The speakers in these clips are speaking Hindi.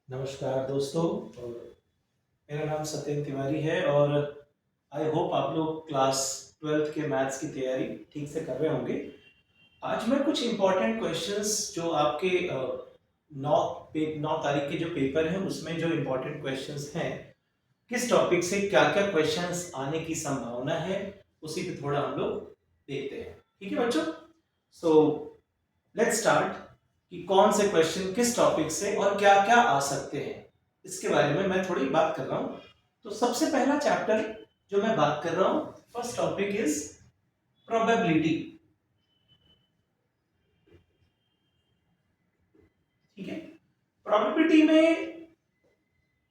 नमस्कार दोस्तों। और मेरा नाम सत्येंद्र तिवारी है और आई होप आप लोग क्लास 12th के मैथ्स की तैयारी ठीक से कर रहे होंगे। आज मैं कुछ इम्पोर्टेंट क्वेश्चंस जो आपके 9 तारीख के जो पेपर है उसमें जो इम्पोर्टेंट क्वेश्चंस हैं, किस टॉपिक से क्या क्या क्वेश्चंस आने की संभावना है, उसी पे थोड़ा हम लोग देखते हैं। ठीक है बच्चों, सो लेट्स स्टार्ट कि कौन से क्वेश्चन किस टॉपिक से और क्या क्या आ सकते हैं, इसके बारे में मैं थोड़ी बात कर रहा हूं। तो सबसे पहला चैप्टर जो मैं बात कर रहा हूं, फर्स्ट टॉपिक इज प्रोबेबिलिटी। ठीक है, प्रोबेबिलिटी में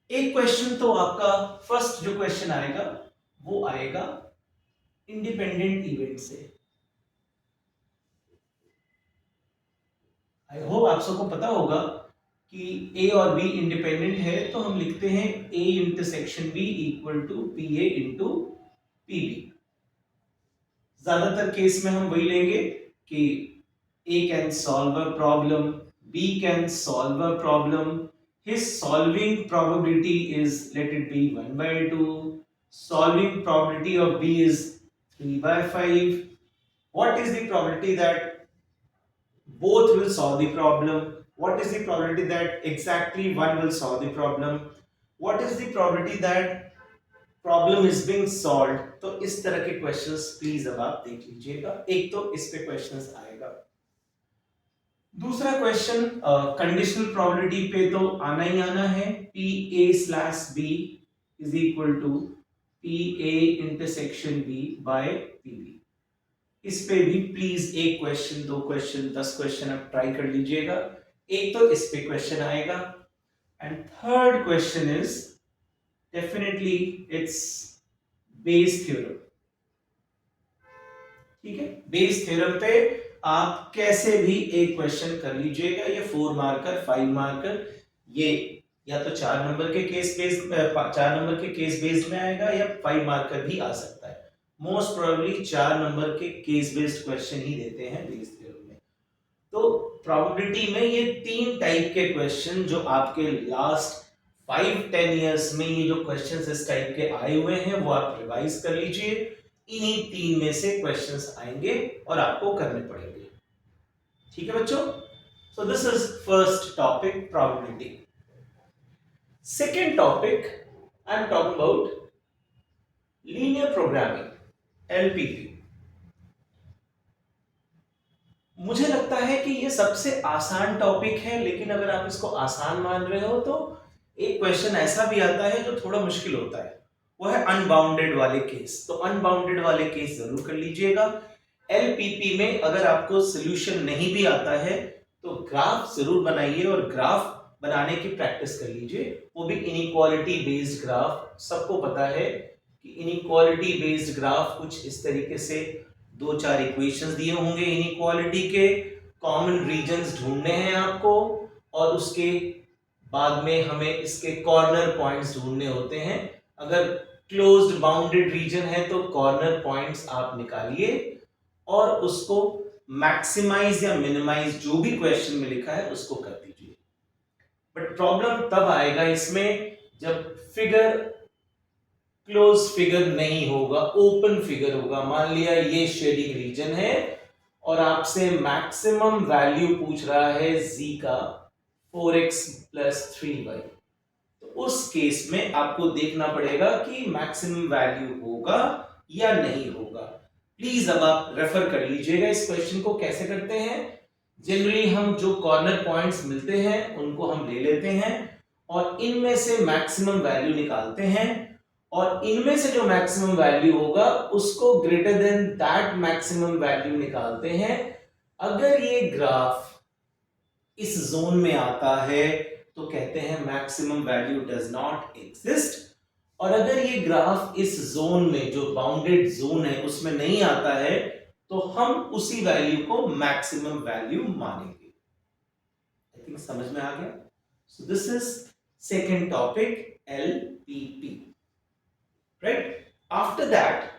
एक क्वेश्चन तो आपका फर्स्ट जो क्वेश्चन आएगा वो आएगा इंडिपेंडेंट इवेंट से। आई होप आप सबको पता होगा कि ए और बी इंडिपेंडेंट है, तो हम लिखते हैं A intersection B equal to P A into P B. ज्यादातर केस में हम वही लेंगे कि A can solve a problem, B can solve a problem. His solving probability is, let it be 1 by 2. Solving probability of B is 3 by 5. What is the probability that both will solve the problem? What is the probability that exactly one will solve the problem? What is the probability that problem is being solved? तो इस तरह के क्वेश्चंस प्लीज अब आप देख लीजिएगा। एक तो इस पे क्वेश्चंस आएगा। दूसरा क्वेश्चन कंडीशनल प्रोबेबिलिटी पे तो आना ही आना है। P A slash B is equal to P A intersection B by P B. इस पे भी प्लीज एक क्वेश्चन, दो क्वेश्चन, 10 क्वेश्चन आप ट्राई कर लीजिएगा। एक तो इस पे क्वेश्चन आएगा। And third question is definitely it's Bayes theorem. ठीक है, बेस थ्योरम पे आप कैसे भी एक क्वेश्चन कर लीजिएगा। ये 4 मार्कर, 5 मार्कर, ये या तो 4 नंबर के केस बेस्ड, 4 नंबर के केस बेस्ड में आएगा या 5 मार्कर भी आ सकता है। मोस्ट प्रोबेबली 4 नंबर के केस बेस्ड क्वेश्चन ही देते हैं बेस थ्योरम में। तो प्रोबेबिलिटी में ये 3 टाइप के क्वेश्चन जो आपके लास्ट 5-10 इयर्स में ये जो क्वेश्चंस इस टाइप के आए हुए हैं वो आप रिवाइज कर लीजिए। इन्हीं 3 में से क्वेश्चंस आएंगे और आपको करने पड़ेंगे। ठीक है बच्चों, so this is first topic, probability. Second topic I am talking about linear programming, LPP. मुझे लगता है कि ये सबसे आसान टॉपिक है, लेकिन अगर आप इसको आसान मान रहे हो तो एक क्वेश्चन ऐसा भी आता है जो थोड़ा मुश्किल होता है, वो है अनबाउंडेड वाले केस। तो अनबाउंडेड वाले केस जरूर कर लीजिएगा। एलपीपी में अगर आपको सॉल्यूशन नहीं भी आता है तो ग्राफ जरूर बनाइए और ग्राफ बनाने की प्रैक्टिस कर लीजिए, वो भी इनइक्वालिटी बेस्ड ग्राफ। सबको पता है कि इनइक्वालिटी बेस्ड ग्राफ कुछ इस तरीके से 2-4 इक्वेशंस दिए होंगे इनइक्वालिटी के, कॉमन रीजंस ढूंढने हैं आपको और उसके बाद में हमें इसके कॉर्नर पॉइंट्स ढूंढने होते हैं। अगर क्लोज्ड बाउंडेड रीजन है तो कॉर्नर पॉइंट्स आप निकालिए और उसको मैक्सिमाइज या मिनिमाइज जो भी क्वेश्चन में लिखा है उसको कर दीजिए। बट प्रॉब्लम तब आएगा इसमें जब फिगर क्लोज फिगर नहीं होगा, ओपन फिगर होगा। मान लिया ये शेडिंग रीजन है और आपसे मैक्सिमम वैल्यू पूछ रहा है z का 4x प्लस 3y। तो उस केस में आपको देखना पड़ेगा कि मैक्सिमम वैल्यू होगा या नहीं होगा। प्लीज अब आप रेफर कर लीजिएगा इस क्वेश्चन को कैसे करते हैं। जनरली हम जो कॉर्नर पॉइंट्स मिलते हैं उनको हम ले लेते हैं और इनमें से मैक्सिमम वैल्यू निकालते हैं और इनमें से जो मैक्सिमम वैल्यू होगा उसको greater than that maximum value निकालते हैं। अगर ये ग्राफ इस जोन में आता है तो कहते हैं maximum value does not exist, और अगर ये ग्राफ इस जोन में, जो बाउंडेड जोन है, उसमें नहीं आता है तो हम उसी वैल्यू को मैक्सिमम वैल्यू मानेंगे। आई थिंक समझ में आ गया। So this is second topic, LPP, right. After that,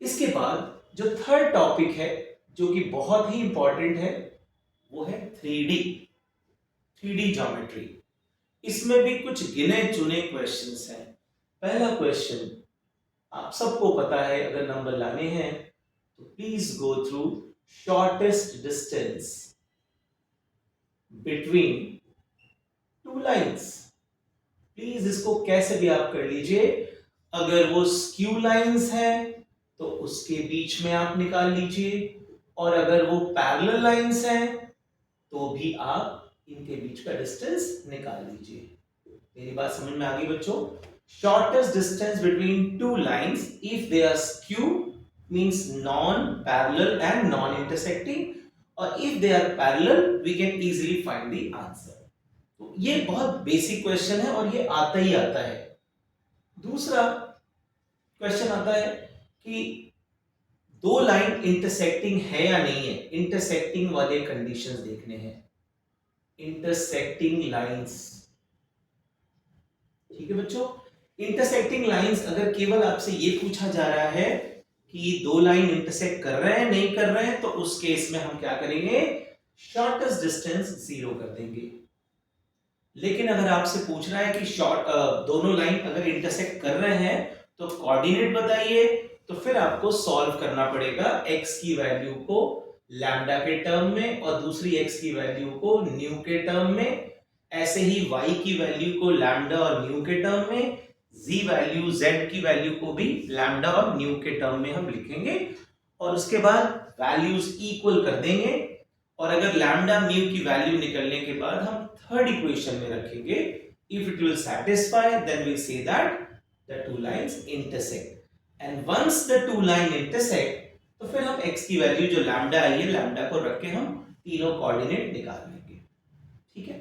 इसके बाद जो थर्ड टॉपिक है जो कि बहुत ही इंपॉर्टेंट है वो है 3D। 3D geometry. इसमें भी कुछ गिने चुने क्वेश्चंस हैं। पहला क्वेश्चन आप सबको पता है, अगर नंबर लाने हैं तो please go through shortest distance between two lines. Please इसको कैसे भी आप कर लीजिए। अगर वो स्क्यू लाइंस है तो उसके बीच में आप निकाल लीजिए, और अगर वो पैरेलल लाइंस हैं तो भी आप इनके बीच का डिस्टेंस निकाल लीजिए। मेरी बात समझ में आ गई बच्चों? Shortest distance between two lines if they are skew means non parallel and non intersecting, और if they are parallel we can easily find the answer. तो ये बहुत बेसिक क्वेश्चन है और ये आता ही आता है। दूसरा क्वेश्चन आता है कि दो लाइन इंटरसेक्टिंग है या नहीं है। इंटरसेक्टिंग वाले कंडीशंस देखने हैं। इंटरसेक्टिंग लाइंस, ठीक है बच्चों। इंटरसेक्टिंग लाइंस अगर केवल आपसे ये पूछा जा रहा है कि दो लाइन इंटरसेक्ट कर रहे हैं नहीं कर रहे हैं, तो उस केस में हम क्या करेंगे, शॉर्टेस्ट डिस्टेंस 0 कर देंगे। लेकिन अगर आपसे पूछ रहा है कि दोनों लाइन अगर इंटरसेक्ट कर रहे हैं तो कोऑर्डिनेट बताइए, तो फिर आपको सॉल्व करना पड़ेगा x की वैल्यू को लैम्डा के टर्म में और दूसरी x की वैल्यू को न्यू के टर्म में, ऐसे ही y की वैल्यू को लैम्डा और न्यू के टर्म में, z वैल्यू z की वैल्यू को भी लैम्डा और न्यू के टर्म में हम लिखेंगे, और उसके बाद वैल्यूज इक्वल कर देंगे। और अगर लैम्डा म्यू की वैल्यू निकलने के बाद हम थर्ड इक्वेशन में रखेंगे, if it will satisfy then we say that the two lines intersect, and once the two line intersect तो फिर हम x की वैल्यू जो लैम्डा आई है, लैम्डा को रख के हम तीनों कोऑर्डिनेट निकाल लेंगे। ठीक है,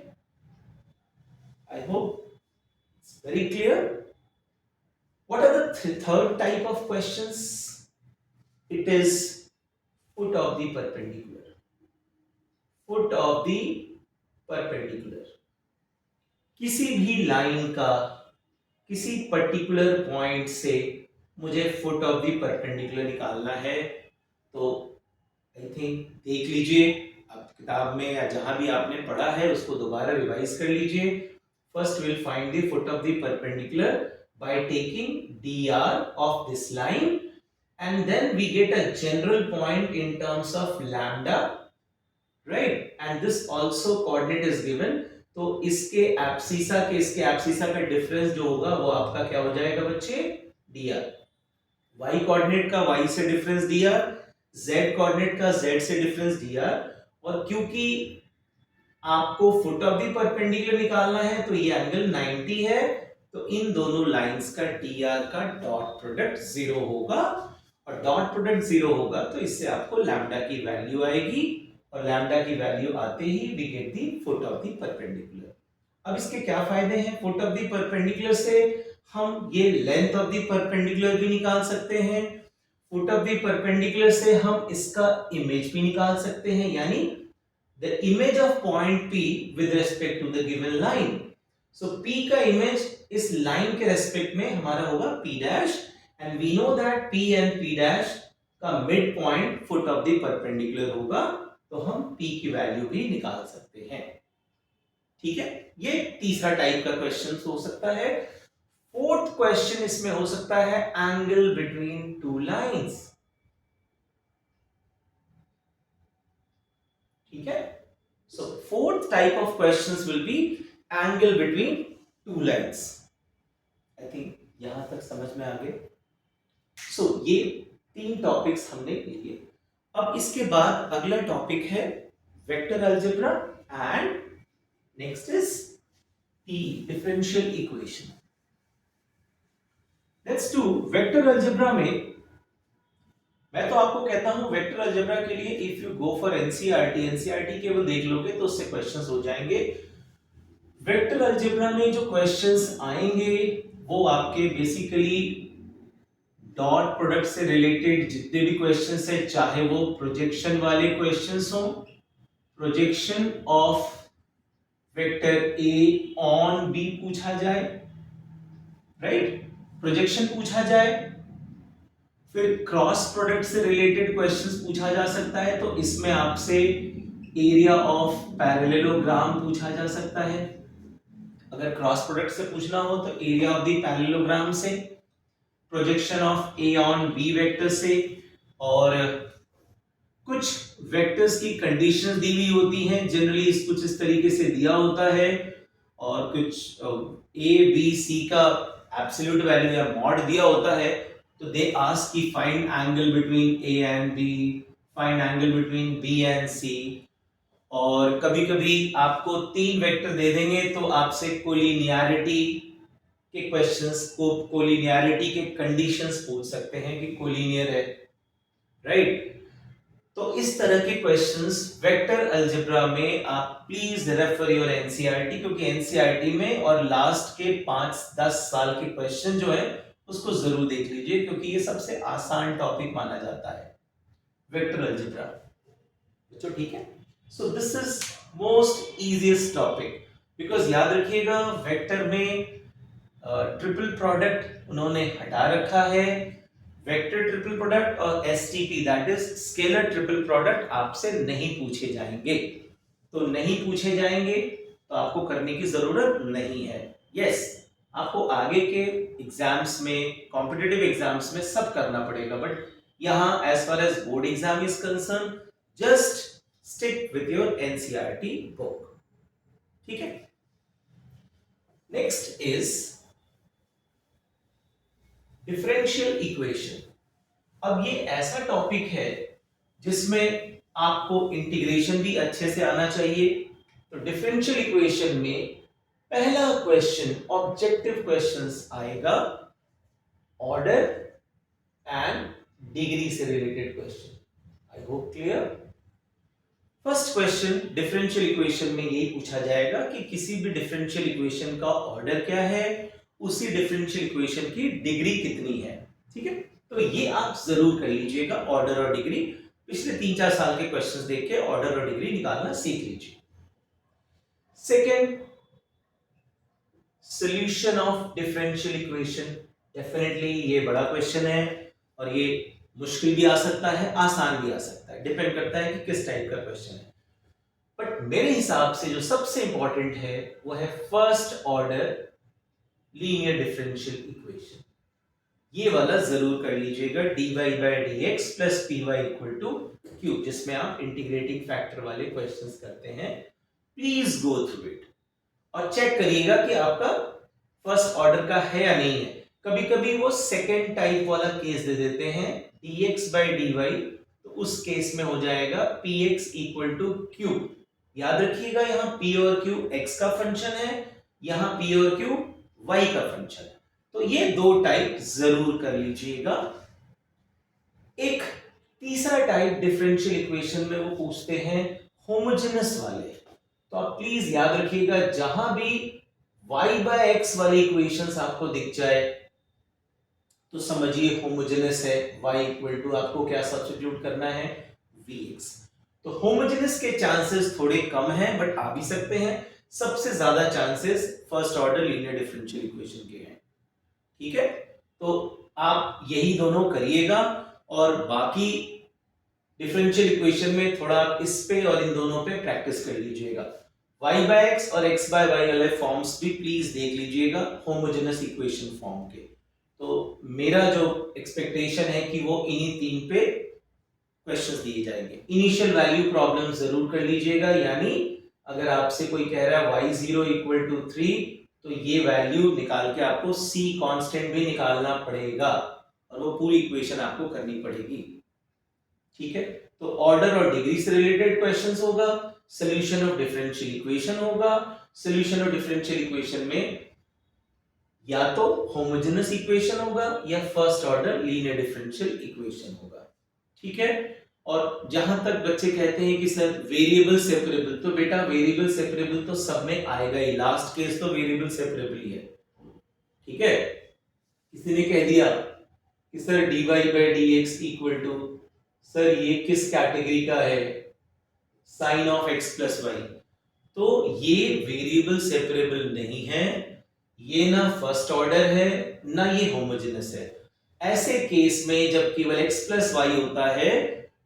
I hope it's very clear. What are the third type of questions? It is foot of the perpendicular. Foot of the perpendicular, किसी भी लाइन का किसी पर्टिकुलर पॉइंट से मुझे फुट ऑफ द परपेंडिकुलर निकालना है, तो आई थिंक देख लीजिए आप किताब में या जहां भी आपने पढ़ा है उसको दोबारा रिवाइज कर लीजिए। First will find the foot of the perpendicular by taking dr of this line, and then we get a general point in terms of lambda, right? And this also coordinate is given, तो इसके एब्सिसा के इसके एब्सिसा का डिफरेंस जो होगा वो आपका क्या हो जाएगा बच्चे, dr। y कोऑर्डिनेट का y से डिफरेंस dr, z कोऑर्डिनेट का z से डिफरेंस dr, और क्योंकि आपको फुट ऑफ द परपेंडिकुलर निकालना है तो ये एंगल 90 है, तो इन दोनों लाइंस का dr का डॉट प्रोडक्ट 0 होगा, और डॉट प्रोडक्ट 0 होगा तो इससे आपको लैम्डा की वैल्यू आएगी, और लैम्डा की वैल्यू आते ही we get the foot of the perpendicular. अब इसके क्या फायदे हैं? फुट ऑफ द परपेंडिकुलर से हम ये लेंथ ऑफ द परपेंडिकुलर भी निकाल सकते हैं। फुट ऑफ द परपेंडिकुलर से हम इसका इमेज भी निकाल सकते हैं, यानी the image of point P with respect to the given line. So P का इमेज इस लाइन के रेस्पेक्ट में हमारा होगा P dash, and we know that P and P dash का mid point foot of the perpendicular होगा, तो हम P की वैल्यू भी निकाल सकते हैं। ठीक है, ये तीसरा टाइप का क्वेश्चन हो सकता है। फोर्थ क्वेश्चन इसमें हो सकता है एंगल बिटवीन टू लाइंस। ठीक है, so fourth type of questions will be angle between two lines. I think यहां तक समझ में आ गए। सो ये तीन टॉपिक्स हमने लिए। अब इसके बाद अगला टॉपिक है vector algebra, and next is the differential equation. Let's do vector algebra में। मैं तो आपको कहता हूं वेक्टर अलजेब्रा के लिए if you go for NCERT केवल देख लोगे तो उससे क्वेश्चंस हो जाएंगे। वेक्टर अलजेब्रा में जो क्वेश्चंस आएंगे वो आपके बेसिकली डॉट प्रोडक्ट से रिलेटेड जितने भी क्वेश्चंस है, चाहे वो प्रोजेक्शन वाले क्वेश्चंस हो, projection of vector A on B पूछा जाए, राइट, प्रोजेक्शन पूछा जाए, फिर क्रॉस प्रोडक्ट से रिलेटेड क्वेश्चंस पूछा जा सकता है। तो इसमें आपसे एरिया ऑफ पैरेललोग्राम पूछा जा सकता है। अगर क्रॉस प्रोडक्ट से पूछना हो तो एरिया ऑफ द पैरेललोग्राम से, projection of A on B vector से, और कुछ वेक्टर्स की कंडीशंस दी हुई होती हैं, जनरली कुछ इस तरीके से दिया होता है, और कुछ ए बी सी का एब्सोल्यूट वैल्यू या मॉड दिया होता है, तो दे आस्क की find angle between A and B, find angle between B and C. और कभी कभी आपको 3 वेक्टर दे देंगे तो आपसे कोलिनियरिटी के क्वेश्चंस को, कोलिनियरिटी के कंडीशंस पूछ सकते हैं कि कोलिनियर है, राइट। तो इस तरह के क्वेश्चंस वेक्टर अलजेब्रा में आप प्लीज रेफर योर एनसीईआरटी, क्योंकि एनसीईआरटी में और लास्ट के 5-10 साल के क्वेश्चन जो है उसको जरूर देख लीजिए, क्योंकि ये सबसे आसान टॉपिक माना जाता है वेक्टर अलजेब्रा। तो ठीक है, so this is most easiest topic, because याद रखिएगा वेक्टर में ट्रिपल प्रोडक्ट उन्होंने हटा रखा है। वेक्टर ट्रिपल प्रोडक्ट और STP that is scalar triple product आपसे नहीं पूछे जाएंगे, तो नहीं पूछे जाएंगे तो आपको करने की जरूरत नहीं है। यस, आपको आगे के एग्जाम्स में, कॉम्पिटिटिव एग्जाम्स में सब करना पड़ेगा, बट यहाँ as far as board exam is concern just stick with your NCERT book. ठीक है, नेक्स्ट इज डिफरेंशियल इक्वेशन। अब ये ऐसा टॉपिक है जिसमें आपको इंटीग्रेशन भी अच्छे से आना चाहिए। तो डिफरेंशियल इक्वेशन में पहला क्वेश्चन ऑब्जेक्टिव क्वेश्चंस आएगा, ऑर्डर एंड डिग्री से रिलेटेड क्वेश्चन। आई hope clear. First question differential equation में यही पूछा जाएगा कि किसी भी डिफरेंशियल इक्वेशन का ऑर्डर क्या है, उसी डिफरेंशियल इक्वेशन की डिग्री कितनी है। ठीक है, तो ये आप जरूर कर लीजिएगा, ऑर्डर और डिग्री। पिछले 3-4 साल के क्वेश्चंस देख के ऑर्डर और डिग्री निकालना सीख लीजिए। Second, solution of differential equation. Definitely ये बड़ा क्वेश्चन है और ये मुश्किल भी आ सकता है, आसान भी आ सकता है, डिपेंड करता है कि किस टाइप का क्वेश्चन है। बट मेरे हिसाब से जो सबसे इंपॉर्टेंट है वो है first order linear differential equation. ये वाला जरूर कर लीजिएगा, dy by dx plus py equal to q, जिसमें आप इंटीग्रेटिंग फैक्टर वाले क्वेश्चंस करते हैं। प्लीज गो थ्रू इट और चेक करिएगा कि आपका फर्स्ट ऑर्डर का है या नहीं है। कभी कभी वो सेकेंड टाइप वाला केस दे देते हैं, dx by dy, तो उस केस में हो जाएगा px equal to q। याद रखिएगा यहाँ p और q x का फंक्शन है, यहाँ p और q y का फंक्शन है। तो ये 2 टाइप जरूर कर लीजिएगा। एक तीसरा टाइप डिफरेंशियल इक्वेशन में वो पूछते हैं होमोजेनस वाले। तो आप प्लीज याद रखिएगा, जहां भी y बाय x वाली इक्वेशंस आपको दिख जाए तो समझिए होमोजेनस है। y इक्वल टू आपको क्या सब्स्टिट्यूट करना है, vx। तो होमोजेनस के चांसेस थोड़े कम हैं, बट आ भी सकते हैं। सबसे ज्यादा chances first order linear differential equation के हैं। ठीक है, तो आप यही दोनों करिएगा और बाकी डिफरेंशियल इक्वेशन में थोड़ा इस पे और इन दोनों पे प्रैक्टिस कर लीजिएगा। y बाय x और x बाय y वाले फॉर्म्स भी प्लीज देख लीजिएगा होमोजेनस इक्वेशन फॉर्म के। तो मेरा जो एक्सपेक्टेशन है कि वो इन्हीं 3 पे क्वेश्चंस दिए जाएंगे। इनिशियल वैल्यू प्रॉब्लम जरूर कर लीजिएगा, यानी अगर आपसे कोई कह रहा है y0 इक्वल टू 3, तो ये वैल्यू निकाल के आपको c कांस्टेंट भी निकालना पड़ेगा और वो पूरी इक्वेशन आपको करनी पड़ेगी। ठीक है, तो ऑर्डर और डिग्री से रिलेटेड क्वेश्चंस होगा, सॉल्यूशन ऑफ डिफरेंशियल इक्वेशन होगा। सॉल्यूशन ऑफ डिफरेंशियल इक्वेशन में या तो होमोजेनस इक्वेशन होगा या first order linear differential equation होगा। ठीक है, और जहां तक बच्चे कहते हैं कि सर वेरिएबल सेपरेबल, तो बेटा वेरिएबल सेपरेबल तो सब में आएगा ही, लास्ट केस तो वेरिएबल सेपरेबल ही है। ठीक है, किसी ने कह दिया कि sir dy by dx equal to, sir ये किस कैटेगरी का है, sine of x plus y, तो ये वेरिएबल सेपरेबल नहीं है, ये ना फर्स्ट ऑर्डर है ना ये होमोजेनस है। ऐसे केस में जब केवल x प्लस वाई होता है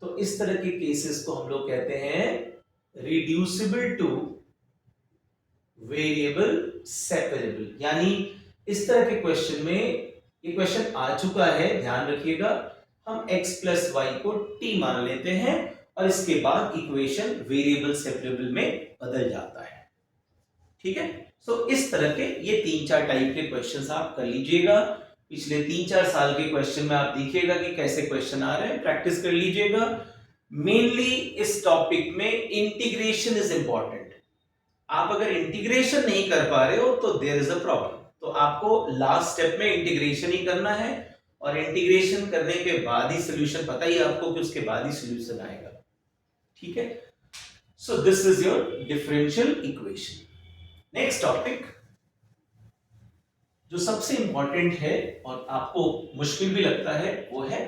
तो इस तरह के केसेस को हम लोग कहते हैं रिड्यूसिबल टू वेरिएबल सेपरेबल, यानी इस तरह के क्वेश्चन में, ये क्वेश्चन आ चुका है, ध्यान रखिएगा, हम x प्लस वाई को t मान लेते हैं और इसके बाद इक्वेशन वेरिएबल सेपरेबल में बदल जाता है। ठीक है, सो इस तरह के ये 3-4 टाइप के क्वेश्चंस आप कर लीजिएगा। पिछले 3-4 साल के क्वेश्चन में आप देखिएगा कि कैसे क्वेश्चन आ रहे हैं, प्रैक्टिस कर लीजिएगा। मेनली इस टॉपिक में इंटीग्रेशन इज इंपॉर्टेंट। आप अगर इंटीग्रेशन नहीं कर पा रहे हो तो देयर इज अ प्रॉब्लम। तो आपको लास्ट स्टेप में इंटीग्रेशन ही करना है और इंटीग्रेशन करने के बाद ही सॉल्यूशन, पता ही आपको कि उसके बाद ही सॉल्यूशन आएगा। ठीक है, so this is your differential equation. Next topic जो सबसे इंपॉर्टेंट है और आपको मुश्किल भी लगता है वो है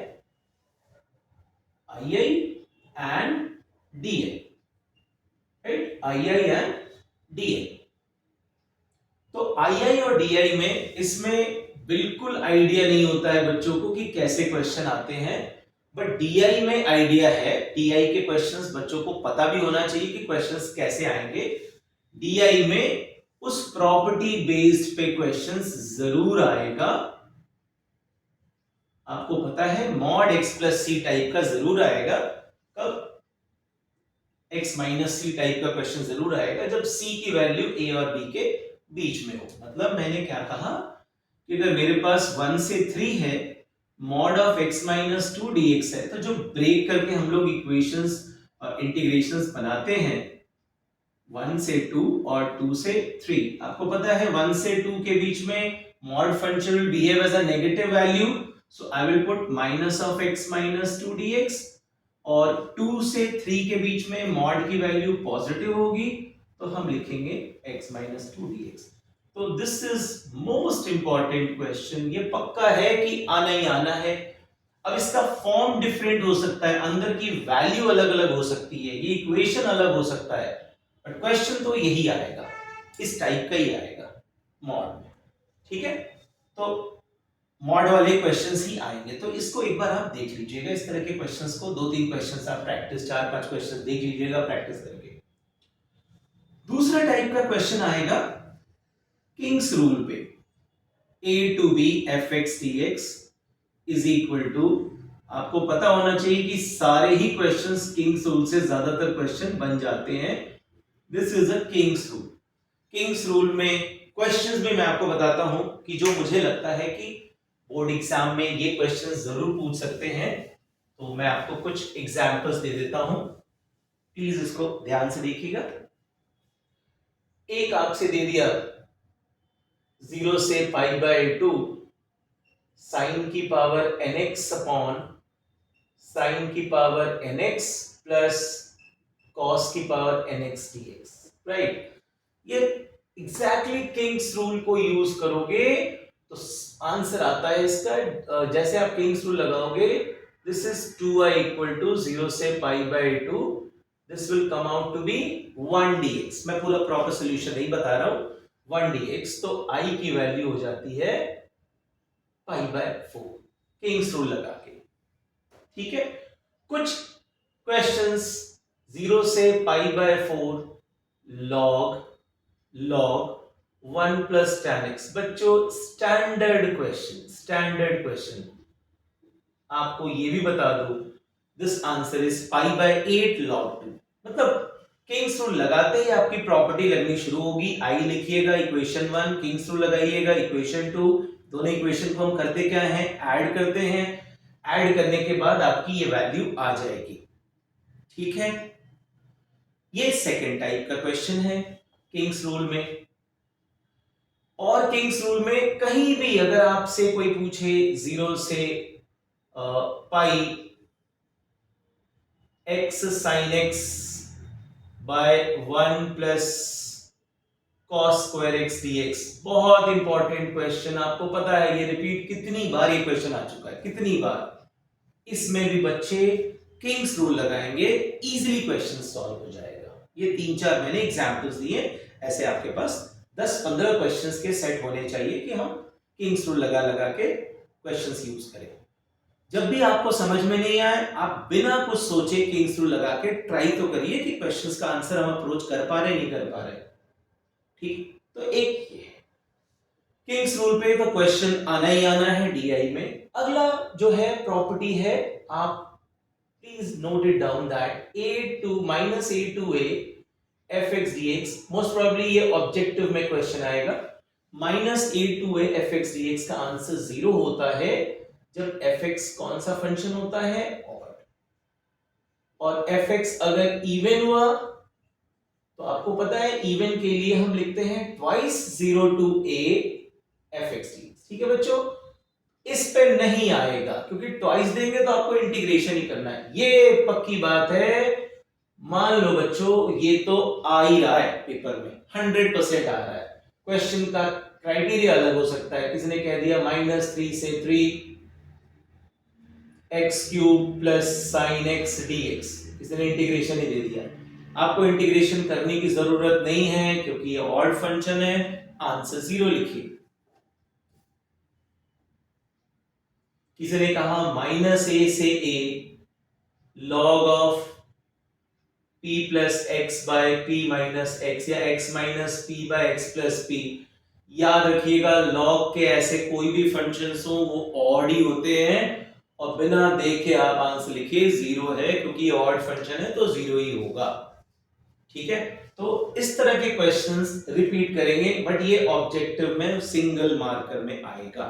I and D right, I and D. तो आई और डी में इसमें बिल्कुल आइडिया नहीं होता है बच्चों को कि कैसे क्वेश्चन आते हैं, बट डी में आइडिया है। डी के क्वेश्चंस बच्चों को पता भी होना चाहिए कि क्वेश्चंस कैसे आएंगे। डी में उस प्रॉपर्टी बेस्ड पे क्वेश्चंस जरूर आएगा। आपको पता है mod x plus C type का जरूर आएगा। कब? x माइनस सी टाइप का क्वेश्चन जरूर आएगा जब c की वैल्यू a और b के बीच में हो। मतलब मैंने क्या कहा कि अगर मेरे पास 1 से 3 है, mod of x minus 2 dx है, तो जो ब्रेक करके हम लोग इक्वेशंस और इंटीग्रेशंस बनाते हैं 1 से 2 और 2 से 3, आपको पता है 1 से 2 के बीच में mod function will behave as a negative value, so I will put minus of x minus 2 dx, और 2 से 3 के बीच में mod की वैल्यू पॉजिटिव होगी तो हम लिखेंगे x minus 2 dx। तो this is most important question, ये पक्का है कि आना ही आना है। अब इसका फॉर्म डिफरेंट हो सकता है, अंदर की वैल्यू अलग अलग हो सकती है, ये इक्वेशन अलग हो सकता है, बट क्वेश्चन तो यही आएगा, इस टाइप का ही आएगा मॉड में। ठीक है, तो मॉड वाले क्वेश्चंस ही आएंगे, तो इसको एक बार आप देख लीजिएगा। इस तरह के क्वेश्चंस को 2-3 क्वेश्चंस आप प्रैक्टिस, 4-5 क्वेश्चंस देख लीजिएगा प्रैक्टिस करके। दूसरा टाइप का क्वेश्चन आएगा किंग्स रूल पे, a to b fx dx is equal to, आपको पता होना चाहिए कि सारे ही क्वेश्चंस किंग्स रूल से ज्यादातर क्वेश्चन बन जाते हैं। This is a Kings rule. Kings rule में क्वेश्चंस भी मैं आपको बताता हूं कि जो मुझे लगता है कि बोर्ड एग्जाम में ये क्वेश्चंस जरूर पूछ सकते हैं, तो मैं आपको कुछ एग्जांपल्स दे देता हूं, प्लीज इसको ध्यान से देखिएगा। एक आपसे दे दिया 0 से पाई बाय 2 साइन की पावर nx अपॉन साइन की पावर nx प्लस कॉस की पावर nx dx, राइट। ये एग्जैक्टली किंग्स रूल को यूज करोगे तो आंसर आता है इसका, जैसे आप किंग्स रूल लगाओगे, this is 2i equal to 0 से pi by 2, this will come out to be 1 dx। मैं पूरा प्रॉपर सॉल्यूशन नहीं बता रहा हूं, 1 dx, तो i की वैल्यू हो जाती है पाई बाय 4 किंग्स रूल लगा के। ठीक है, कुछ क्वेश्चंस 0 से pi bye 4 log 1 plus tan x, बच्चों स्टैंडर्ड क्वेश्चन। आपको ये भी बता दो, this answer is pi by 8 log 2। मतलब किंग्स रूल लगाते ही आपकी प्रॉपर्टी लगनी शुरू होगी। आई लिखिएगा इक्वेशन 1, किंग्स रूल लगाइएगा इक्वेशन 2, दोनों इक्वेशन को हम करते क्या हैं, ऐड करते हैं। ऐड करने के बाद आपकी ये वैल्यू आ जाएगी। ठीक है, ये सेकंड टाइप का क्वेश्चन है किंग्स रूल में। और किंग्स रूल में कहीं भी अगर आपसे कोई पूछे 0 से pi x sin x by 1 plus cos square x dx, बहुत इंपॉर्टेंट क्वेश्चन। आपको पता है ये रिपीट कितनी बार ये क्वेश्चन आ चुका है, कितनी बार। इसमें भी बच्चे किंग्स रूल लगाएंगे, इजीली क्वेश्चन सॉल्व हो जाएगा। ये 3-4 मैंने एग्जांपल्स दिए, ऐसे आपके पास 10-15 क्वेश्चंस के सेट होने चाहिए कि हम किंग्स रूल लगा लगा के क्वेश्चंस यूज करें। जब भी आपको समझ में नहीं आए, आप बिना कुछ सोचे किंग्स रूल लगा के ट्राई तो करिए कि क्वेश्चंस का आंसर हम अप्रोच कर पा रहे नहीं कर पा रहे। ठीक, तो एक किंग्स रूल पे तो क्वेश्चन आना ही आना है डीआई में। अगला जो है प्रॉपर्टी है, आप please note it down that a to minus a to a fx dx, most probably ये ऑब्जेक्टिव में क्वेश्चन आएगा। Minus a to a fx dx का आंसर 0 होता है जब fx कौन सा फंक्शन होता है, ऑड। और fx अगर इवन हुआ तो आपको पता है इवन के लिए हम लिखते हैं twice 0 to a fx dx। ठीक है बच्चों, इस पे नहीं आएगा क्योंकि ट्वाइस देंगे तो आपको इंटीग्रेशन ही करना है, ये पक्की बात है। मान लो बच्चों ये तो आ ही रहा है पेपर में, 100% आ रहा है। क्वेश्चन का क्राइटेरिया अलग हो सकता है, किसी ने कह दिया -3 से 3 x cube plus sine x dx, किसी ने इंटीग्रेशन ही दे दिया। आपको इंटीग्रेशन करने की जरूरत नहीं है क्योंकि ये ऑड फंक्शन है, आंसर 0 लिखिए। किसी ने कहा -a से a log of p plus x by p minus x या x minus p by x plus p। याद रखिएगा log के ऐसे कोई भी फंक्शंस हो वो ऑड ही होते हैं, और बिना देखे आप आंसर लिखिए 0 है क्योंकि ऑड फंक्शन है तो 0 ही होगा। ठीक है, तो इस तरह के क्वेश्चंस रिपीट करेंगे बट ये ऑब्जेक्टिव में सिंगल मार्कर में आएगा।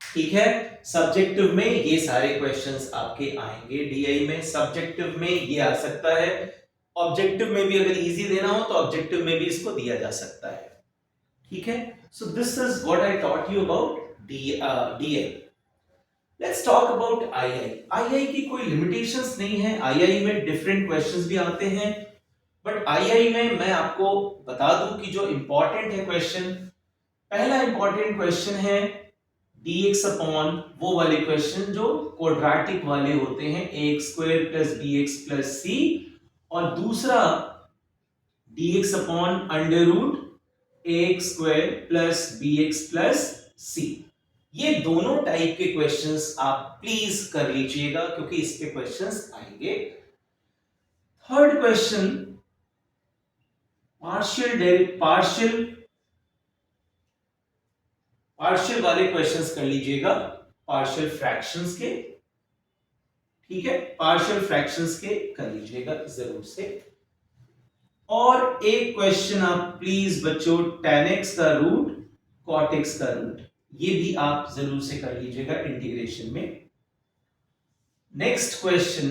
ठीक है, सब्जेक्टिव में ये सारे क्वेश्चंस आपके आएंगे डीआई में, सब्जेक्टिव में ये आ सकता है, ऑब्जेक्टिव में भी अगर इजी देना हो तो ऑब्जेक्टिव में भी इसको दिया जा सकता है। ठीक है, so this is what I taught you about DI. Let's talk about II. II की कोई लिमिटेशंस नहीं है, आईआई में डिफरेंट क्वेश्चंस भी आते हैं, बट आईआई में मैं आपको बता दूं कि जो इंपॉर्टेंट है क्वेश्चन, पहला इंपॉर्टेंट क्वेश्चन है dx अपॉन वो वाले क्वेश्चन जो क्वाड्रेटिक वाले होते हैं, ax square plus bx plus c, और दूसरा dx अपॉन under root ax square plus bx plus c। ये दोनों टाइप के क्वेश्चंस आप प्लीज कर लीजिएगा क्योंकि इस पे क्वेश्चंस आएंगे। थर्ड क्वेश्चन पार्शियल वाले क्वेश्चंस कर लीजिएगा, पार्शियल फ्रैक्शंस के। ठीक है, पार्शियल फ्रैक्शंस के कर लीजिएगा जरूर से। और एक क्वेश्चन आप प्लीज बच्चों tan x का रूट cot x का रूट, ये भी आप जरूर से कर लीजिएगा इंटीग्रेशन में। Next question,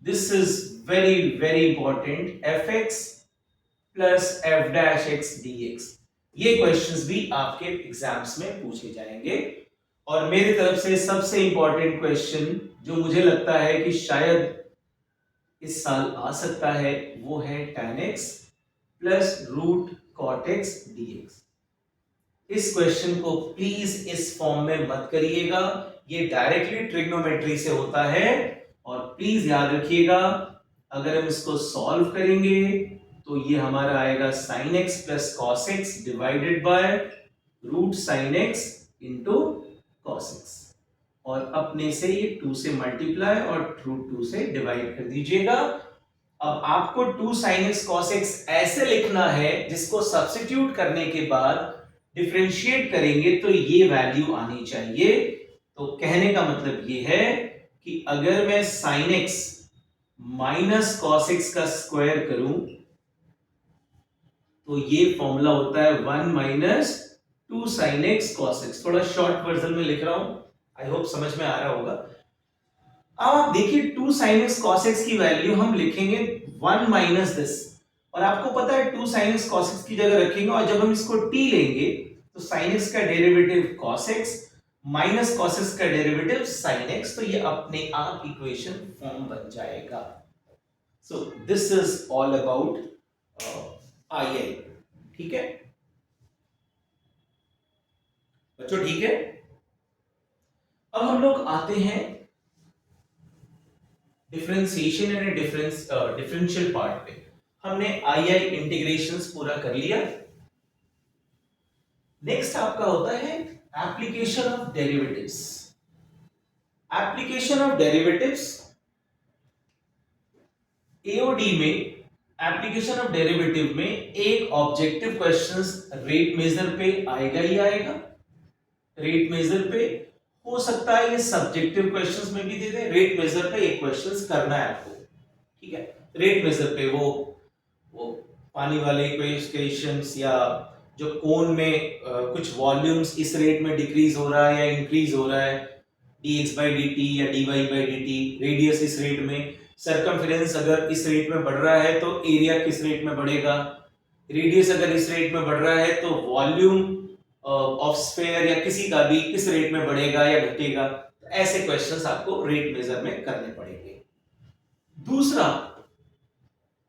this is very very important, fx plus f dash x dx। ये क्वेश्चंस भी आपके एग्जाम्स में पूछे जाएंगे। और मेरी तरफ से सबसे इंपॉर्टेंट क्वेश्चन जो मुझे लगता है कि शायद इस साल आ सकता है वो है tan x plus root cot x dx। इस क्वेश्चन को प्लीज इस फॉर्म में मत करिएगा, ये डायरेक्टली ट्रिग्नोमेट्री से होता है, और प्लीज याद रखिएगा अगर हम इसको सॉल्व करेंगे तो ये हमारा आएगा sin x plus cos x divided by root sin x into cos x, और अपने से ये 2 से मल्टीप्लाई और रूट 2 से डिवाइड कर दीजिएगा। अब आपको 2 sin x cos x ऐसे लिखना है जिसको सब्स्टिट्यूट करने के बाद डिफरेंशिएट करेंगे तो ये वैल्यू आनी चाहिए। तो कहने का मतलब ये है कि अगर मैं sin x minus cos x का स्क्वायर करूं तो ये फॉर्मूला होता है 1 minus 2 sin x cos x। थोड़ा शॉर्ट वर्जन में लिख रहा हूं, आई होप समझ में आ रहा होगा। अब आप देखिए 2 sin x cos x की वैल्यू हम लिखेंगे 1 माइनस दिस, और आपको पता है 2 sin x cos x की जगह रखेंगे और जब हम इसको t लेंगे तो sin x का derivative cos x minus cos x का डेरिवेटिव sin x, तो ये अपने आप इक्वेशन फॉर्म बन जाएगा। So this is all about I. ठीक है बच्चों, ठीक है। अब हम लोग आते हैं डिफरेंशिएशन एंड डिफरेंशियल पार्ट पे। हमने आई इंटीग्रेशंस पूरा कर लिया। नेक्स्ट आपका होता है application of derivatives. Application of derivatives, AOD में एप्लीकेशन ऑफ डेरिवेटिव में एक ऑब्जेक्टिव क्वेश्चंस रेट मेजर पे आएगा ही आएगा। रेट मेजर पे हो सकता है ये सब्जेक्टिव क्वेश्चंस में भी दे दे, रेट मेजर पे एक क्वेश्चंस करना है आपको, ठीक है। रेट मेजर पे वो पानी वाले इक्वेशंस या जो कोन में कुछ वॉल्यूम्स इस रेट में डिक्रीज हो रहा है या इंक्रीज हो रहा है, dx/dt या dy/dt, रेडियस इस रेट में, सरकमफेरेंस अगर इस रेट में बढ़ रहा है तो एरिया किस रेट में बढ़ेगा, रेडियस अगर इस रेट में बढ़ रहा है तो वॉल्यूम ऑफ स्फीयर या किसी का भी किस रेट में बढ़ेगा या घटेगा। तो ऐसे क्वेश्चंस आपको रेट मेजर में करने पड़ेंगे। दूसरा,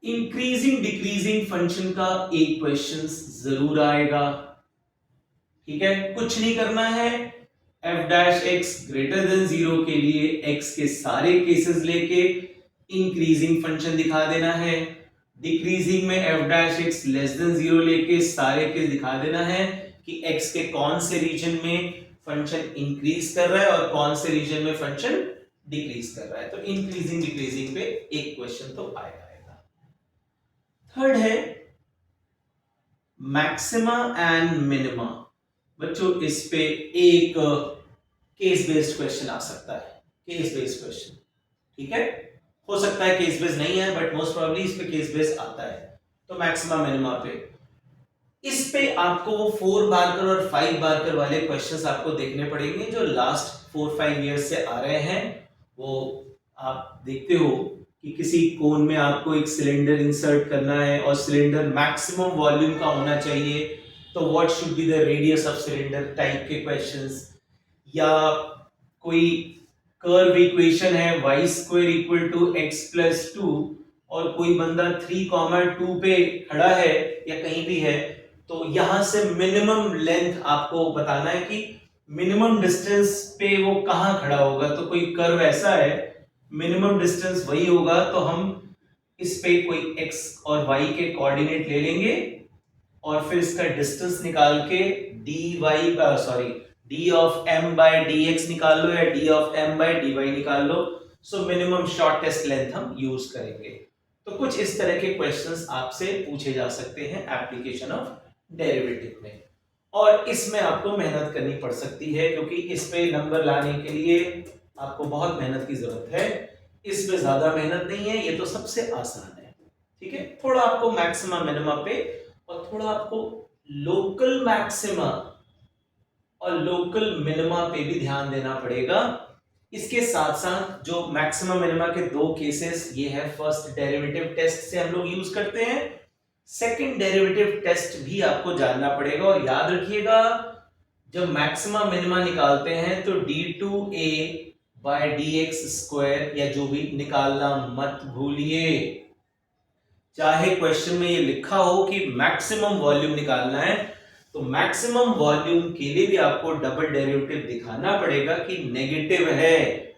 इंक्रीजिंग डिक्रीजिंग फंक्शन का एक क्वेश्चन जरूर आएगा, ठीक है। कुछ नहीं करना है, f dash x greater than 0 के लिए x के सारे केसेस लेके इंक्रीजिंग फंक्शन दिखा देना है, डिक्रीजिंग में f dash x less then 0 लेके सारे केस दिखा देना है कि x के कौन से रीजन में फंक्शन इंक्रीज कर रहा है और कौन से रीजन में फंक्शन डिक्रीज कर रहा है। तो इंक्रीजिंग डिक्रीजिंग पे एक क्वेश्चन तो आएगा। थर्ड है मैक्सिमा एंड मिनिमा। बच्चों इस पे एक केस बेस्ड क्वेश्चन आ सकता है, केस बेस्ड क्वेश्चन, ठीक है। हो सकता है केस बेस्ड नहीं है बट मोस्ट प्रोबेबली इस पे केस बेस्ड आता है। तो मैक्सिमा मिनिमा पे इस पे आपको वो 4 बार्कर और 5 बार्कर वाले क्वेश्चंस आपको देखने पड़ेंगे जो लास्ट 4-5 इयर्स से आ रहे हैं। वो आप देखते हो कि किसी कोन में आपको एक सिलेंडर इंसर्ट करना है और सिलेंडर मैक्सिमम वॉल्यूम का होना चाहिए, तो what should be the radius of cylinder type के क्वेश्चंस, या कोई कर्व इक्वेशन है y² = x + 2 और कोई बंदा 3,2 पे खड़ा है या कहीं भी है, तो यहां से मिनिमम लेंथ आपको बताना है कि मिनिमम डिस्टेंस पे वो कहां खड़ा होगा। तो कोई कर्व ऐसा है, मिनिमम डिस्टेंस वही होगा, तो हम इस पे कोई x और y के कोऑर्डिनेट ले लेंगे और फिर इसका डिस्टेंस निकाल के d ऑफ m/dx निकाल लो या d ऑफ m/dy निकाल लो। सो मिनिमम शॉर्टेस्ट लेंथ हम यूज करेंगे। तो कुछ इस तरह के क्वेश्चंस आपसे पूछे जा सकते हैं एप्लीकेशन ऑफ डेरिवेटिव में, और इसमें आपको मेहनत करनी पड़ सकती है क्योंकि इस पे नंबर लाने के लिए आपको बहुत मेहनत की जरूरत है। इसमें ज्यादा मेहनत नहीं है, ये तो सबसे आसान है, ठीक है। थोड़ा आपको मैक्सिमा मिनिमा पे और थोड़ा आपको लोकल मैक्सिमा और लोकल मिनिमा पे भी ध्यान देना पड़ेगा। इसके साथ साथ जो मैक्सिमा मिनिमा के दो केसेस, ये है फर्स्ट डेरिवेटिव टेस्ट से हम लोग यूज करते हैं, सेकंड डेरिवेटिव टेस्ट भी आपको जानना पड़ेगा। और याद रखिएगा जब मैक्सिमा मिनिमा निकालते हैं तो d2a/dx² या जो भी निकालना मत भूलिए। चाहे क्वेश्चन में ये लिखा हो कि मैक्सिमम वॉल्यूम निकालना है, तो मैक्सिमम वॉल्यूम के लिए भी आपको डबल डेरिवेटिव दिखाना पड़ेगा कि नेगेटिव है।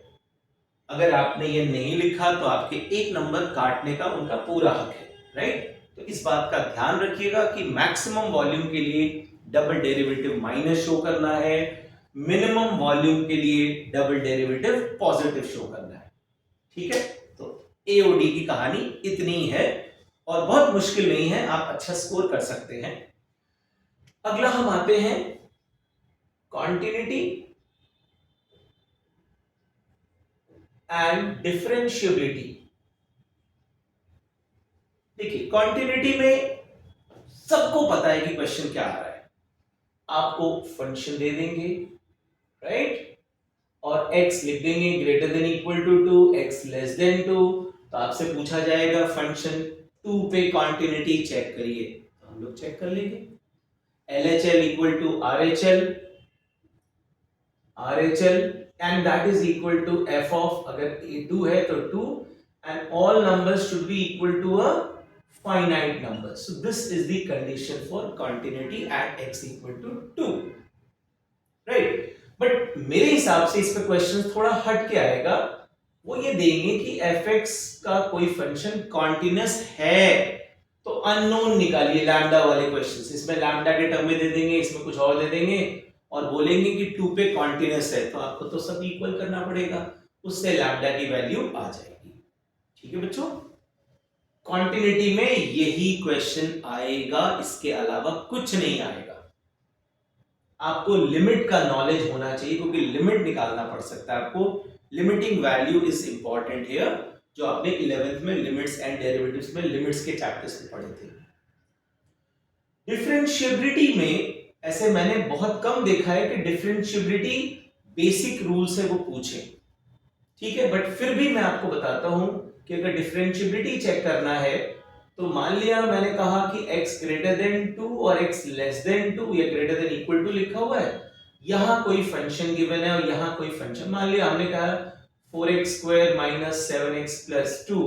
अगर आपने ये नहीं लिखा तो आपके एक नंबर काटने का उनका पूरा हक है, राइट। तो इस बात का ध्यान रखिएगा कि मैक्सिमम वॉल्यूम के लिए डबल डेरिवेटिव माइनस शो करना है, मिनिमम वॉल्यूम के लिए डबल डेरिवेटिव पॉजिटिव शो करना है, ठीक है। तो एओडी की कहानी इतनी है और बहुत मुश्किल नहीं है, आप अच्छा स्कोर कर सकते हैं। अगला हम आते हैं कॉन्टिन्यूटी एंड डिफरेंशिएबिलिटी। देखिए कॉन्टिन्यूटी में सबको पता है कि क्वेश्चन क्या आ रहा है, आपको फंक्शन दे देंगे, राइट, और x लिख देंगे greater than equal to 2, x less than 2। तो आपसे पूछा जाएगा फंक्शन 2 पे कॉन्टिन्यूटी चेक करिए, तो हम लोग चेक कर लेंगे। LHL equal to RHL and that is equal to f of, अगर a 2 है तो 2 and all numbers should be equal to a finite number. So this is the condition for continuity at x equal to 2, right? But मेरे हिसाब से इस पे क्वेश्चन थोड़ा हट के आएगा। वो ये देंगे कि fx का कोई फंक्शन कॉन्टिन्यूअस है, तो अननोन निकालिए लैम्डा वाले क्वेश्चंस। इसमें लैम्डा के टर्म में दे देंगे, इसमें कुछ और दे देंगे, और बोलेंगे कि 2 पे कॉन्टिन्यूस है तो आपको तो सब इक्वल करना पड़ेगा, उससे लैम्डा की वैल्यू आ जाएगी। ठीक है बच्चों, कॉन्टिन्यूटी में यही क्वेश्चन आएगा, इसके अलावा कुछ नहीं आएगा। आपको लिमिट का नॉलेज होना चाहिए क्योंकि लिमिट निकालना पड़ सकता है आपको। Limiting value is important here, जो आपने 11th में लिमिट्स एंड डेरिवेटिव्स में लिमिट्स के चैप्टर्स में पढ़े थे। डिफरेंशिएबिलिटी में ऐसे मैंने बहुत कम देखा है कि डिफरेंशिएबिलिटी बेसिक रूल से वो पूछे, ठीक है, बट फिर भी मैं आपको बताता हूं कि अगर डिफरेंशिएबिलिटी चेक करना है तो मान लिया मैंने कहा कि x ग्रेटर देन 2 और x लेस देन 2 या ग्रेटर देन इक्वल टू लिखा हुआ है, यहां कोई फंक्शन गिवन है और यहां कोई फंक्शन, मान लिया हमने कहा 4x square minus 7x plus 2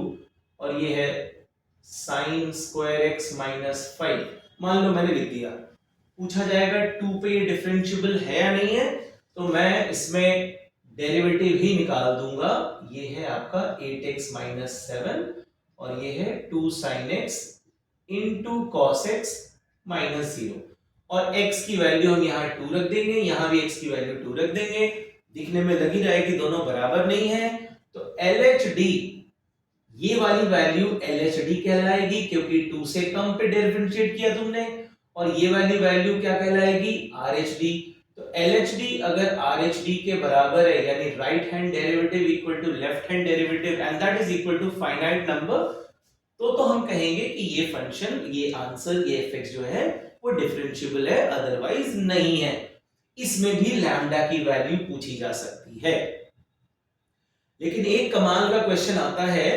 और ये है साइन स्क्वायर x माइनस 5, मान लो मैंने लिख दिया। पूछा जाएगा 2 पे ये डिफरेंशिएबल है या नहीं है, तो मैं इसमें डेरिवेटिव ही निकाल दूंगा। ये है आपका 8x माइनस 7 और ये है 2 sin x into cos x minus 0, और x की वैल्यू हम यहाँ 2 रख देंगे, यहाँ भी x की वैल्यू 2 रख देंगे। दिखने में लगी रहेगी दोनों बराबर नहीं है, तो LHD ये वाली वैल्यू LHD कहलाएगी क्योंकि 2 से कम पे डिफरेंशिएट किया तुमने, और ये वाली वैल्यू क्या कहलाएगी RHD। तो LHD अगर RHD के बराबर है यानी right hand derivative equal to left hand derivative and that is equal to finite number, तो हम कहेंगे कि ये फंक्शन, ये आंसर, ये fx जो है वो डिफरेंशिएबल है, अदरवाइज नहीं है। इसमें भी लैम्डा की वैल्यू पूछी जा सकती है। लेकिन एक कमाल का क्वेश्चन आता है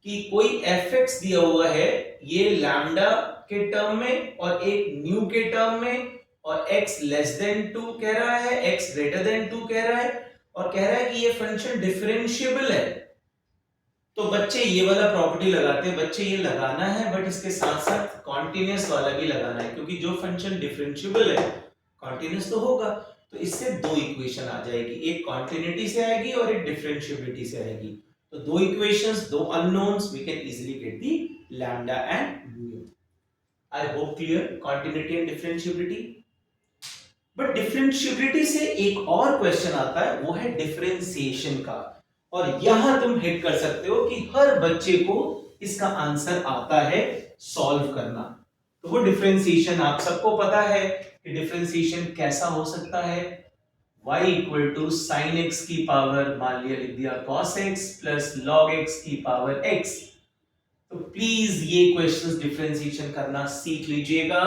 कि कोई fx दिया हुआ है, ये लैम्डा के टर्म में और एक न्यू के टर्म में, और x लेस देन 2 कह रहा है, x ग्रेटर देन 2 कह रहा है, और कह रहा है कि ये फंक्शन डिफरेंशिएबल है। तो बच्चे ये वाला प्रॉपर्टी लगाते हैं, बच्चे ये लगाना है, बट इसके साथ साथ कॉन्टिन्यूअस वाला भी लगाना है, क्योंकि जो फंक्शन डिफरेंशिएबल है कॉन्टिन्यूअस तो होगा। तो इससे दो इक्वेशन आ जाएगी, एक कॉन्टिन्यूटी से आएगी और एक डिफरेंशिएबिलिटी से आएगी। तो दो इक्वेशंस, दो unknowns, we can easily get the lambda and mu. I hope clear continuity and differentiability. But differentiability से एक और क्वेश्चन आता है, वो है डिफरेंशिएशन का, और यहां तुम हिट कर सकते हो कि हर बच्चे को इसका आंसर आता है सॉल्व करना। तो वो डिफरेंशिएशन आप सबको पता है कि डिफरेंशिएशन कैसा हो सकता है, y equal to sine x की पावर, मान लिया लिख दिया cos x plus log x की पावर x। तो प्लीज ये क्वेश्चंस डिफरेंशिएशन करना सीख लीजिएगा।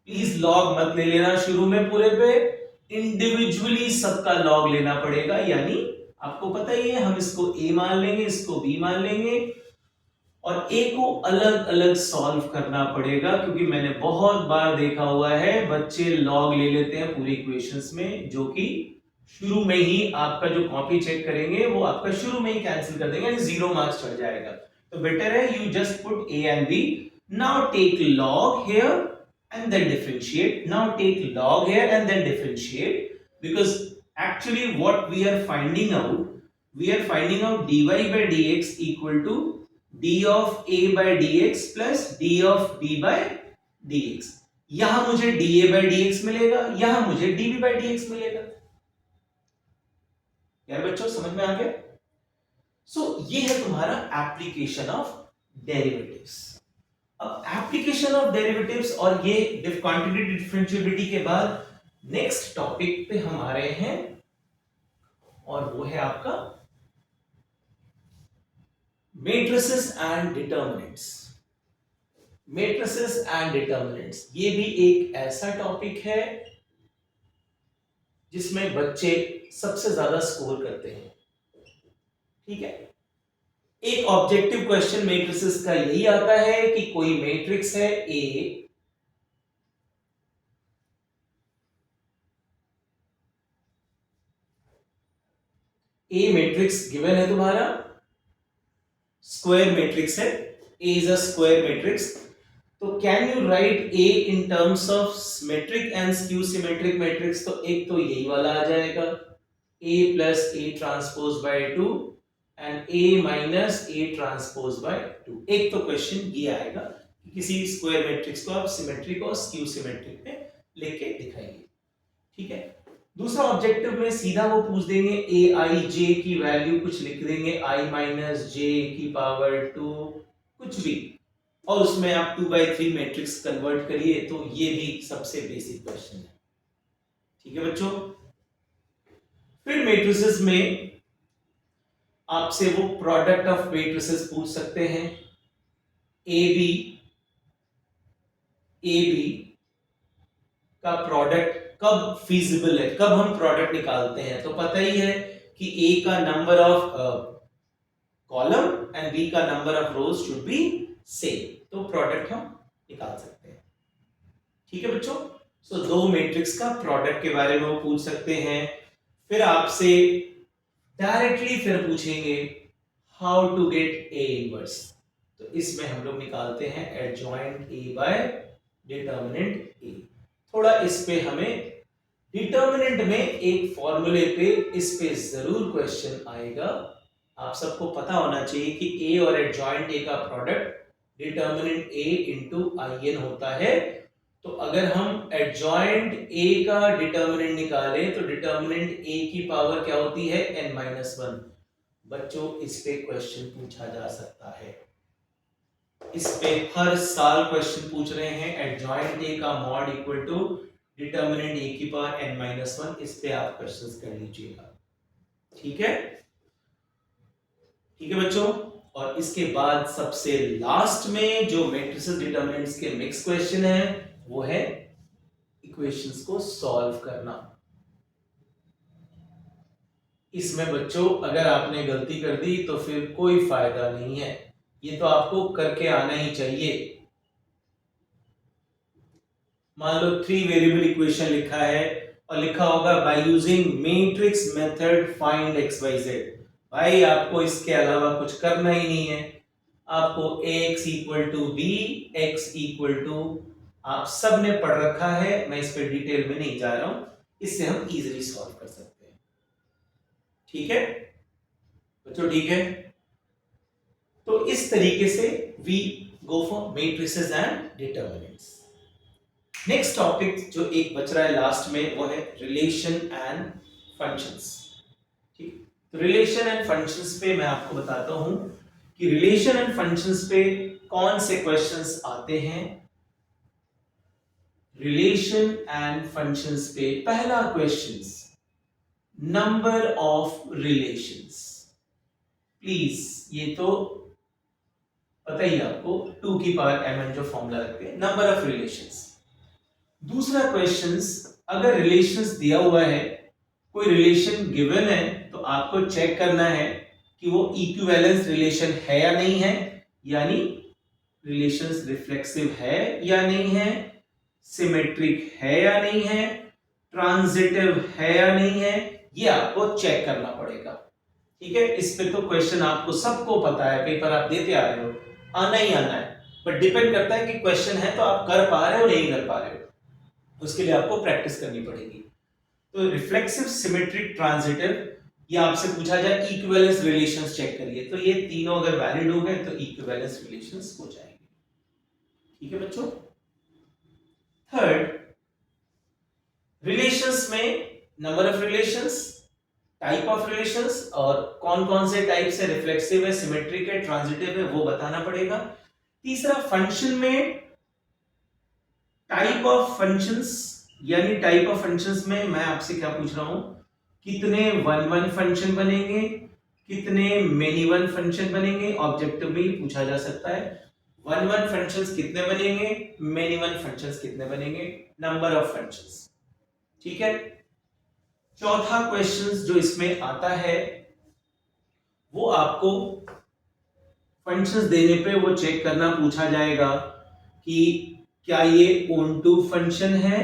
प्लीज लॉग मत ले लेना शुरू में पूरे पे, इंडिविजुअली सबका लॉग लेना पड़ेगा, यानी आपको पता ही है हम इसको a मान लेंगे, इसको b मान लेंगे, और a को अलग अलग सॉल्व करना पड़ेगा, क्योंकि मैंने बहुत बार देखा हुआ है बच्चे लॉग ले लेते हैं पूरी इक्वेशंस में, जो कि शुरू में ही आपका जो कॉपी चेक करेंगे वो आपका शुरू में ही कैंसिल कर देंगे, यानी 0 मार्क्स चढ़ जाएगा। तो बेटर है you just put a and b, now take log here and then differentiate, now take log here and then differentiate, because actually what we are finding out dy by dx equal to d of a by dx plus d of b by dx। यहां मुझे dA by dx मिलेगा, यहां मुझे dB by dx मिलेगा। यार बच्चों समझ में आ गया? सो ये है तुम्हारा एप्लीकेशन ऑफ डेरिवेटिव्स। अब एप्लीकेशन ऑफ डेरिवेटिव्स और ये क्वांटिटेटिव डिफरेंशिएबिलिटी के बाद नेक्स्ट टॉपिक पे हम आ रहे हैं, और वो है आपका matrices and determinants. Matrices and determinants ये भी एक ऐसा टॉपिक है जिसमें बच्चे सबसे ज्यादा स्कोर करते हैं, ठीक है। एक ऑब्जेक्टिव क्वेश्चन मैट्रिसेस का यही आता है कि कोई मैट्रिक्स है ए मैट्रिक्स गिवन है तुम्हारा, स्क्वायर मैट्रिक्स है, A is a square matrix. तो can you write A in terms of symmetric and skew symmetric matrix? तो एक तो यही वाला आ जाएगा, A plus A transpose by 2 and A minus A transpose by 2। एक तो क्वेश्चन ये आएगा कि किसी स्क्वायर मैट्रिक्स को आप सिमेट्रिक और स्क्यू सिमेट्रिक में लिख के दिखाइए। ठीक है। दूसरा ऑब्जेक्टिव में सीधा वो पूछ देंगे ए आई जे की वैल्यू कुछ लिख देंगे आई माइनस जे की पावर 2 कुछ भी, और उसमें आप 2/3 मैट्रिक्स कन्वर्ट करिए, तो ये भी सबसे बेसिक क्वेश्चन है। ठीक है बच्चों। फिर मैट्रिसेस में आपसे वो प्रोडक्ट ऑफ मैट्रिसेस पूछ सकते हैं। ए बी का प्रोडक्ट कब फीजिबल है, कब हम प्रोडक्ट निकालते हैं, तो पता ही है कि ए का number of column and B का number of rows should be same, तो प्रोडक्ट हम निकाल सकते हैं। ठीक है बच्चों। सो दो मैट्रिक्स का प्रोडक्ट के बारे में वो पूछ सकते हैं। फिर आपसे डायरेक्टली फिर पूछेंगे how to get A inverse, तो इसमें हम लोग निकालते हैं adjoint A by determinant A. थोड़ा इस पे हमें डिटर्मिनेंट में एक फॉर्मूले पे इस पे जरूर क्वेश्चन आएगा। आप सबको पता होना चाहिए कि ए और एडजॉइंट ए का product determinant A into I n होता है। तो अगर हम एडजॉइंट ए का डिटर्मिनेंट निकालें तो डिटर्मिनेंट ए की पावर क्या होती है n-1। बच्चों इस पे क्वेश्चन पूछा जा सकता है, इस पे हर साल क्वेश्चन पूछ रहे हैं। एडजॉइंट ए का मॉड इक्वल टू डिटर्मिनेंट ए की पावर n-1, इस पे आप क्वेश्चंस कर लीजिएगा। ठीक है, ठीक है बच्चों। और इसके बाद सबसे लास्ट में जो मैट्रिसेस डिटर्मिनेंट्स के मिक्स क्वेश्चन है वो है इक्वेशंस को सॉल्व करना। इसमें बच्चों अगर आपने गलती कर दी तो फिर कोई फायदा नहीं है, ये तो आपको करके आना ही चाहिए। मान लो 3 वेरिएबल इक्वेशन लिखा है और लिखा होगा by using matrix method find x y z. भाई आपको इसके अलावा कुछ करना ही नहीं है, आपको x equal to B, x equal to, आप सब ने पढ़ रखा है, मैं इस पे डिटेल में नहीं जा रहा हूं, इससे हम इजीली सॉल्व कर सकते हैं। ठीक है बच्चों, ठीक है। तो इस तरीके से we go for matrices and determinants. Next topic जो एक बच रहा है लास्ट में वो है रिलेशन एंड फंक्शंस। ठीक, तो रिलेशन एंड फंक्शंस पे मैं आपको बताता हूं कि रिलेशन एंड फंक्शंस पे कौन से क्वेश्चंस आते हैं। रिलेशन एंड फंक्शंस पे पहला question, number of relations. Please ये तो पता ही आपको 2 की पावर mn जो फॉर्मूला रखते हैं, नंबर ऑफ रिलेशंस। दूसरा क्वेश्चंस, अगर रिलेशंस दिया हुआ है, कोई रिलेशन गिवन है, तो आपको चेक करना है कि वो इक्विवेलेंस रिलेशन है या नहीं है, यानी रिलेशंस रिफ्लेक्सिव है या नहीं है, सिमेट्रिक है या नहीं है, ट्रांजिटिव है या नहीं है, ये आपको चेक करना पड़ेगा। ठीक है, इस पे तो क्वेश्चन आपको सबको पता है, पेपर आप देते आ रहे हो, आना ही आना है, बट डिपेंड करता है कि क्वेश्चन है तो आप कर पा रहे हो नहीं कर पा रहे हो, उसके लिए आपको प्रैक्टिस करनी पड़ेगी। तो रिफ्लेक्सिव, सिमेट्रिक, ट्रांजिटिव, ये आपसे पूछा जाए इक्विवेलेंस रिलेशंस चेक करिए, तो ये तीनों अगर वैलिड हो गए तो इक्विवेलेंस रिलेशंस हो जाएंगे। ठीक है बच्चों। थर्ड, रिलेशंस में number of relations, type of relations, और कौन कौन से टाइप से रिफ्लेक्सिव है, सिमेट्रिक है, ट्रांजिटिव है, वो बताना पड़ेगा। तीसरा, फंक्शन में टाइप ऑफ फंक्शंस, यानी टाइप ऑफ फंक्शंस में मैं आपसे क्या पूछ रहा हूं, कितने वन वन फंक्शन बनेंगे, कितने मेनी वन फंक्शन बनेंगे, ऑब्जेक्टिव में ही पूछा जा सकता है। वन वन फंक्शंस कितने बनेंगे, मेनी वन फंक्शंस कितने बनेंगे, नंबर ऑफ फंक्शंस। ठीक है। चौथा क्वेश्चन जो इसमें आता है वो आपको फंक्शंस देने पे वो चेक करना पूछा जाएगा कि क्या ये ऑनटू फंक्शन है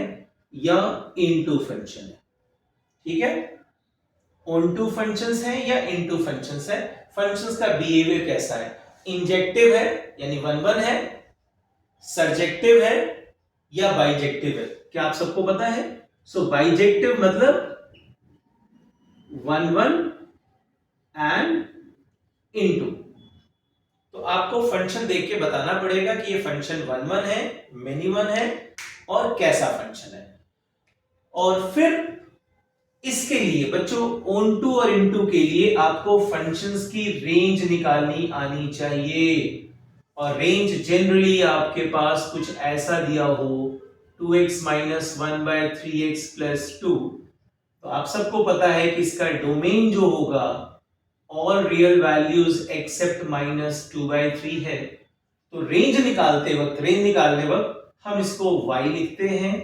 या इनटू फंक्शन है। ठीक है, ऑनटू फंक्शंस है या इनटू फंक्शंस है, फंक्शंस का बिहेवियर कैसा है, इंजेक्टिव है यानी वन वन है, सर्जेक्टिव है या बाइजेक्टिव है, क्या आप सबको पता है। सो बाइजेक्टिव मतलब वन वन एंड इनटू, तो आपको फंक्शन देख के बताना पड़ेगा कि ये फंक्शन वन वन है, मेनी वन है और कैसा फंक्शन है। और फिर इसके लिए बच्चों ऑन और इनटू के लिए आपको फंक्शंस की रेंज निकालनी आनी चाहिए। और रेंज जनरली आपके पास कुछ ऐसा दिया हो 2x माइनस 1/3x प्लस 2। तो आप सबको पता है कि इसका डोमेन जो होगा ऑल रियल वैल्यूज एक्सेप्ट -2/3 है। तो रेंज निकालने वक्त हम इसको y लिखते हैं।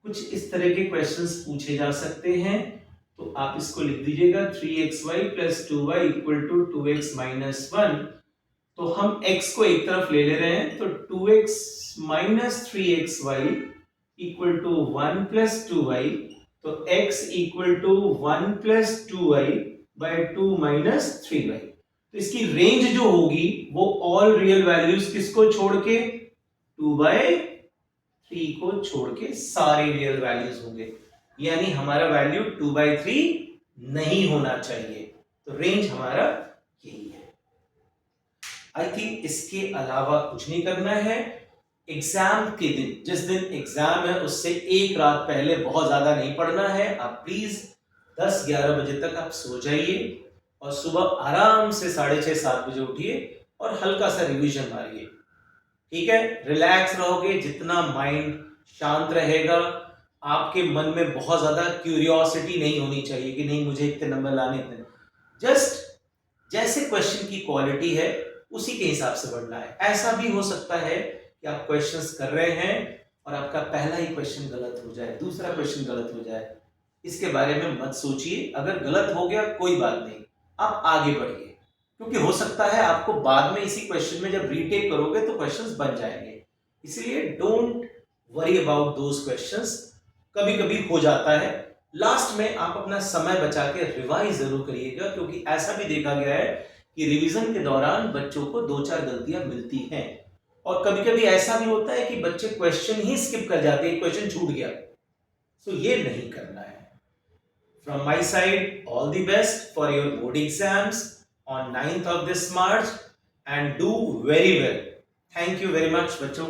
कुछ इस तरह के क्वेश्चंस पूछे जा सकते हैं, तो आप इसको लिख दीजिएगा 3xy plus 2y equal to 2x minus 1। तो हम x को एक तरफ ले रहे हैं, तो 2x minus 3xy equal to 1 plus 2y। तो x equal to 1 plus 2y by 2 minus 3y। तो इसकी रेंज जो होगी वो ऑल रियल वैल्यूज किसको छोड़ के 2/3 को छोड़ के सारे रियल वैल्यूज होंगे, यानी हमारा वैल्यू 2/3 नहीं होना चाहिए। तो रेंज हमारा यही है। आई थिंक इसके अलावा कुछ नहीं करना है। एग्जाम के दिन, जिस दिन एग्जाम है उससे एक रात पहले बहुत ज्यादा नहीं पढ़ना है। आप प्लीज 10-11 बजे तक आप सो जाइए और सुबह आराम से 6:30-7 बजे उठिए और हल्का सा रिवीजन मारिए। ठीक है, रिलैक्स रहोगे, जितना माइंड शांत रहेगा, आपके मन में बहुत ज्यादा क्यूरियोसिटी नहीं होनी चाहिए कि नहीं मुझे इतने नंबर लाने इतने। जस्ट जैसे क्वेश्चन की क्वालिटी है उसी के हिसाब से बढ़ना है। ऐसा भी हो सकता है कि आप क्वेश्चंस कर रहे हैं और आपका पहला ही क्वेश्चन गलत हो जाए, दूसरा क्वेश्चन गलत हो जाए। इसके बारे में मत सोचिए, अगर गलत हो गया कोई बात नहीं, आप आगे बढ़िए, क्योंकि हो सकता है आपको बाद में इसी क्वेश्चन में जब रीटेक करोगे तो क्वेश्चंस बन जाएंगे। इसलिए don't worry about those questions. कभी कभी हो जाता है, लास्ट में आप अपना समय बचा के रिवाइज जरूर करिएगा, क्योंकि ऐसा भी देखा गया है कि रिवीजन के दौरान बच्चों को 2-4 गलतियां मिलती हैं। और कभी कभी ऐसा भी होता है कि बच्चे क्वेश्चन ही स्किप कर जाते हैं, क्वेश्चन छूट गया। तो ये नहीं करना है। From my side all the best for your board exams on 9th of this March and do very well. Thank you very much बच्चों।